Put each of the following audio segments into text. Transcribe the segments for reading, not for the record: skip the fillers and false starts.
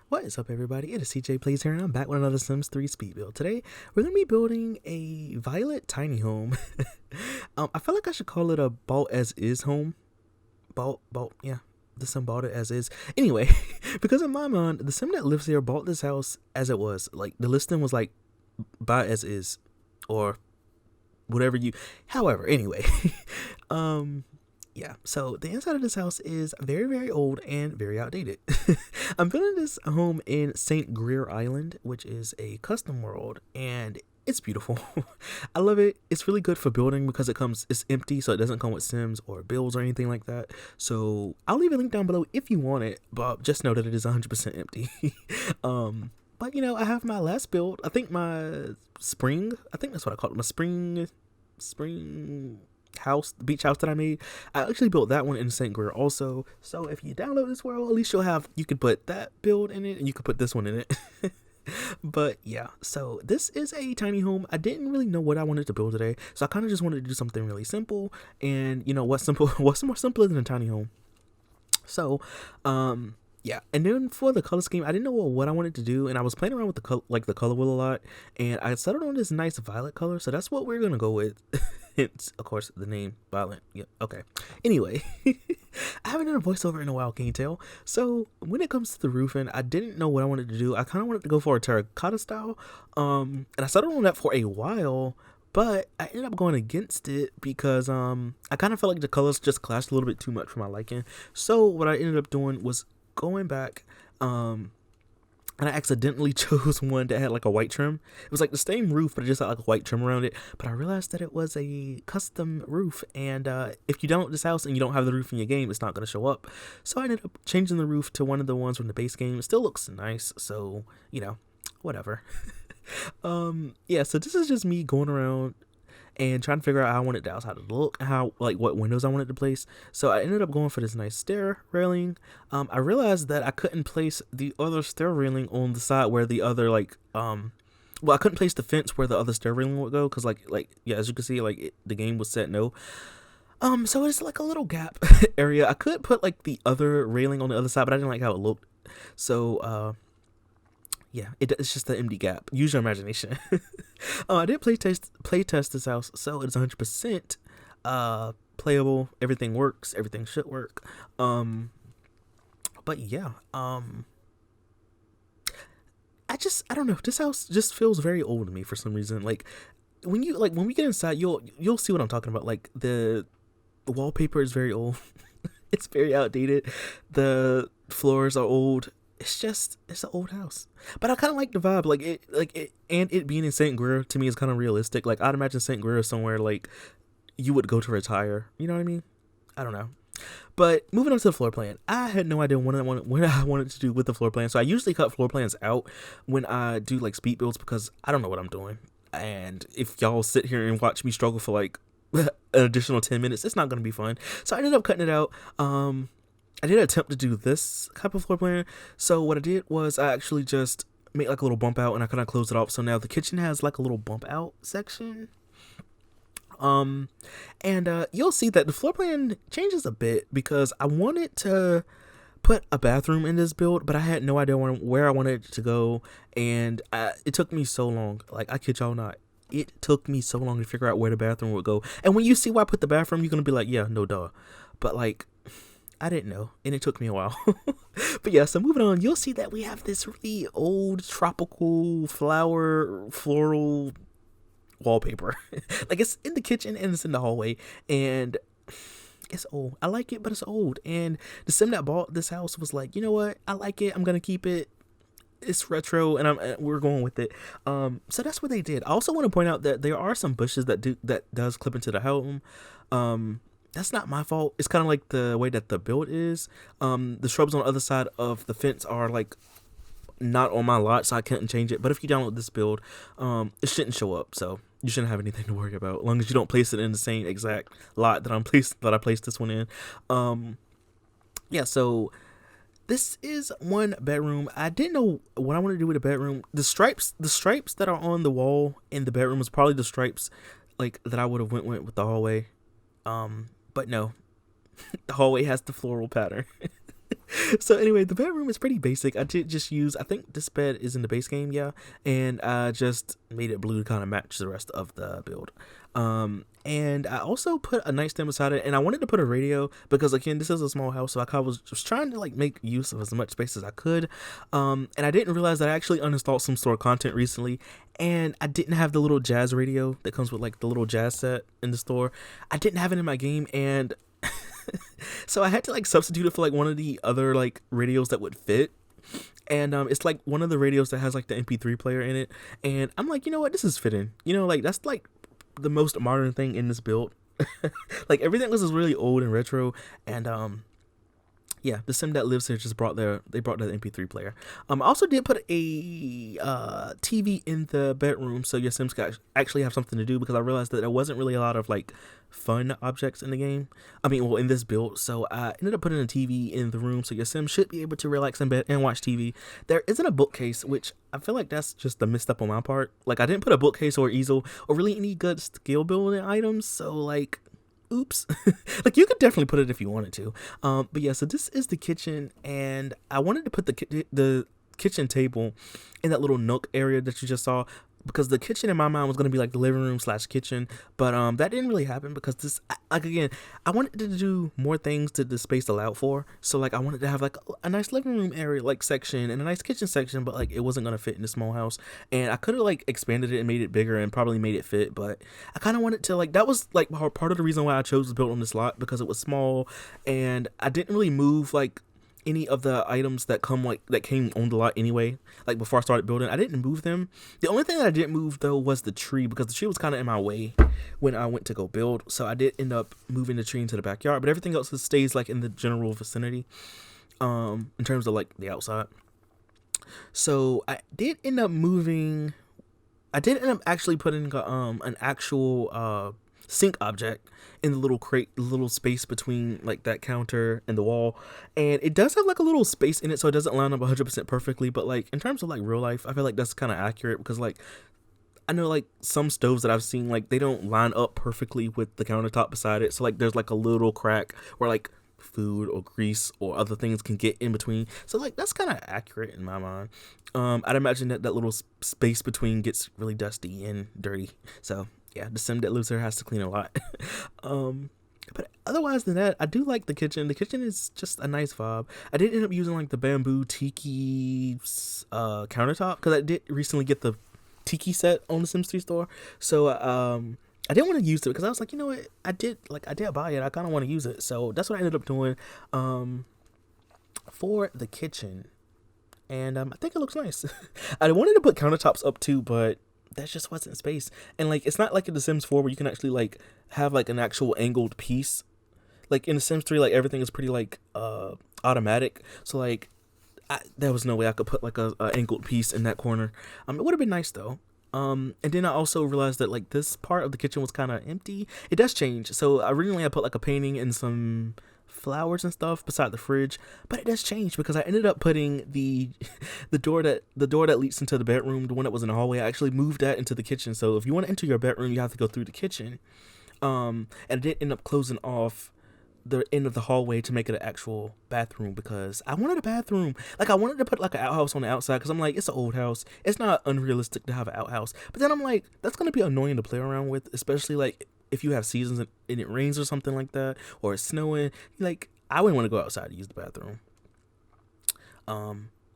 What is up, everybody? It is CJ Plays here, and I'm back with another Sims 3 speed build. Today, we're going to be building a violet tiny home. I feel like I should call it a bought as is home. Yeah. The Sim bought it as is. Anyway, because in my mind, the Sim that lives here bought this house as it was. Like, the listing was like, buy as is. Or whatever you... However, anyway. Yeah, so the inside of this house is very, very old and very outdated. I'm building this home in St. Greer Island, which is a custom world, and it's beautiful. I love it. It's really good for building because it's empty, so it doesn't come with sims or builds or anything like that. So I'll leave a link down below if you want it, but just know that it is 100% empty. But you know, I have my last build. I think my spring, I think that's what I call it, my spring house, the beach house that I made. I actually built that one in St. Greer also. So if you download this world, at least you could put that build in it and you could put this one in it. But yeah, so this is a tiny home. I didn't really know what I wanted to build today, so I kind of just wanted to do something really simple. And you know what's more simple than a tiny home? So yeah, and then for the color scheme, I didn't know what I wanted to do, and I was playing around with the color wheel a lot, and I settled on this nice violet color, so that's what we're gonna go with. Hence, of course, the name Violet. Yeah, okay. Anyway, I haven't done a voiceover in a while, can you tell? So when it comes to the roofing, I didn't know what I wanted to do. I kind of wanted to go for a terracotta style, and I settled on that for a while. But I ended up going against it because I kind of felt like the colors just clashed a little bit too much for my liking. So what I ended up doing was going back, and I accidentally chose one that had like a white trim. It was like the same roof, but it just had like a white trim around it. But I realized that it was a custom roof, and if you download this house and you don't have the roof in your game, it's not going to show up. So I ended up changing the roof to one of the ones from the base game. It still looks nice, so you know, whatever. Yeah, so this is just me going around and trying to figure out how I wanted the house to look, what windows I wanted to place. So I ended up going for this nice stair railing. I realized that I couldn't place the other stair railing on the side where the other well, I couldn't place the fence where the other stair railing would go because yeah, as you can see, the game was set no. So it's like a little gap area. I could put like the other railing on the other side, but I didn't like how it looked. So yeah, it's just an empty gap. Use your imagination. I did play test this house, so it's 100% playable. Everything works. Everything should work. But yeah, I don't know. This house just feels very old to me for some reason. Like when we get inside, you'll see what I'm talking about. Like the wallpaper is very old. It's very outdated. The floors are old. It's an old house, but I kind of like the vibe, and it being in St. Greer to me is kind of realistic. Like I'd imagine St. Greer is somewhere like you would go to retire. You know what I mean? I don't know. But moving on to the floor plan, I had no idea what I wanted to do with the floor plan. So I usually cut floor plans out when I do like speed builds because I don't know what I'm doing. And if y'all sit here and watch me struggle for like an additional 10 minutes, it's not gonna be fun. So I ended up cutting it out. I did attempt to do this type of floor plan. So what I did was I actually just made like a little bump out and I kind of closed it off. So now the kitchen has like a little bump out section. And you'll see that the floor plan changes a bit because I wanted to put a bathroom in this build, but I had no idea where I wanted it to go. And it took me so long. Like I kid y'all not. It took me so long to figure out where the bathroom would go. And when you see why I put the bathroom, you're going to be like, yeah, no duh. But like, I didn't know, and it took me a while. But yeah, so moving on, you'll see that we have this really old tropical floral wallpaper. Like it's in the kitchen and it's in the hallway, and it's old. I like it, but it's old. And the sim that bought this house was like, you know what? I like it. I'm gonna keep it. It's retro, and we're going with it. So that's what they did. I also want to point out that there are some bushes that does clip into the home. That's not my fault. It's kind of like the way that the build is. The shrubs on the other side of the fence are like not on my lot, so I couldn't change it. But if you download this build, it shouldn't show up, so you shouldn't have anything to worry about as long as you don't place it in the same exact lot that I placed this one in. Yeah, so this is one bedroom. I didn't know what I wanted to do with a bedroom. The stripes that are on the wall in the bedroom is probably the stripes like that I would have went with the hallway. But no, the hallway has the floral pattern. So anyway, the bedroom is pretty basic. I did just use, I think this bed is in the base game, yeah, and I just made it blue to kind of match the rest of the build. And I also put a nightstand beside it, and I wanted to put a radio because again, this is a small house, so I was just trying to like make use of as much space as I could. And I didn't realize that I actually uninstalled some store content recently, and I didn't have the little jazz radio that comes with like the little jazz set in the store. I didn't have it in my game, and so I had to like substitute it for like one of the other like radios that would fit. And it's like one of the radios that has like the MP3 player in it, and I'm like, you know what, this is fitting, you know, like that's like the most modern thing in this build. Like everything was really old and retro, and yeah, the sim that lives here just brought their MP3 player. I also did put a TV in the bedroom so your sims could actually have something to do, because I realized that there wasn't really a lot of like fun objects in the game. I mean, well, in this build. So I ended up putting a TV in the room so your sim should be able to relax in bed and watch TV. There isn't a bookcase, which I feel like that's just a misstep on my part. Like I didn't put a bookcase or easel or really any good skill building items. So like, oops. Like you could definitely put it if you wanted to. But yeah, so this is the kitchen, and I wanted to put the kitchen table in that little nook area that you just saw, because the kitchen in my mind was going to be like the living room / kitchen, but that didn't really happen because this, like, again, I wanted to do more things that the space allowed for. So like I wanted to have like a nice living room area like section and a nice kitchen section, but like it wasn't going to fit in a small house, and I could have like expanded it and made it bigger and probably made it fit, but I kind of wanted to like, that was like part of the reason why I chose to build on this lot, because it was small and I didn't really move like any of the items that came on the lot anyway. Like before I started building, I didn't move them. The only thing that I didn't move though was the tree, because the tree was kind of in my way when I went to go build, so I did end up moving the tree into the backyard, but everything else stays like in the general vicinity in terms of like the outside. So I did end up actually putting an actual sink object in the little crate, the little space between like that counter and the wall, and it does have like a little space in it, so it doesn't line up 100% perfectly, but like in terms of like real life, I feel like that's kind of accurate, because like I know like some stoves that I've seen, like they don't line up perfectly with the countertop beside it, so like there's like a little crack where like food or grease or other things can get in between, so like that's kind of accurate in my mind. I'd imagine that little space between gets really dusty and dirty, so yeah, the sim that lives there has to clean a lot. But otherwise than that, I do like the kitchen. The kitchen is just a nice vibe. I did end up using like the bamboo tiki countertop, because I did recently get the tiki set on the Sims 3 store. So I didn't want to use it because I was like, you know what, I did buy it. I kind of want to use it, so that's what I ended up doing for the kitchen, and I think it looks nice. I wanted to put countertops up too, but that just wasn't space. And like, it's not like in The Sims 4 where you can actually like have like an actual angled piece. Like in The Sims 3, like everything is pretty like automatic. So like there was no way I could put like a angled piece in that corner. It would have been nice though. And then I also realized that like this part of the kitchen was kind of empty. It does change. So originally I put like a painting and some flowers and stuff beside the fridge, but it does change because I ended up putting the door that leads into the bedroom, the one that was in the hallway, I actually moved that into the kitchen. So if you want to enter your bedroom, you have to go through the kitchen. And I did end up closing off the end of the hallway to make it an actual bathroom, because I wanted a bathroom. Like I wanted to put like an outhouse on the outside, because I'm like, it's an old house, it's not unrealistic to have an outhouse, but then I'm like, that's gonna be annoying to play around with, especially like if you have seasons and it rains or something like that, or it's snowing. Like I wouldn't want to go outside to use the bathroom.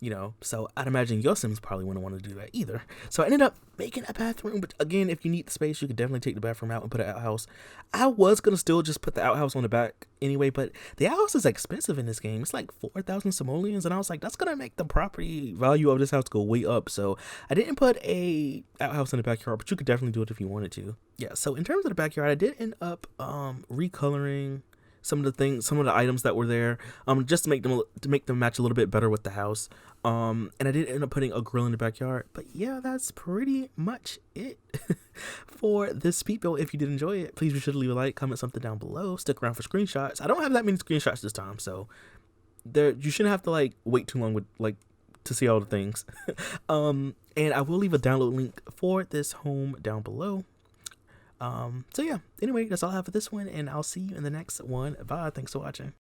You know, so I'd imagine your Sims probably wouldn't want to do that either. So I ended up making a bathroom, but again, if you need the space, you could definitely take the bathroom out and put an outhouse. I was going to still just put the outhouse on the back anyway, but the outhouse is expensive in this game. It's like 4,000 simoleons, and I was like, that's going to make the property value of this house go way up. So I didn't put a outhouse in the backyard, but you could definitely do it if you wanted to. Yeah, so in terms of the backyard, I did end up recoloring some of the items that were there, just to make them match a little bit better with the house. And I did end up putting a grill in the backyard. But yeah, that's pretty much it for this speed build. If you did enjoy it, please be sure to leave a like, comment something down below, stick around for screenshots. I don't have that many screenshots this time, so you shouldn't have to like wait too long with like to see all the things. And I will leave a download link for this home down below. So yeah, anyway, that's all I have for this one, and I'll see you in the next one. Bye. Thanks for watching.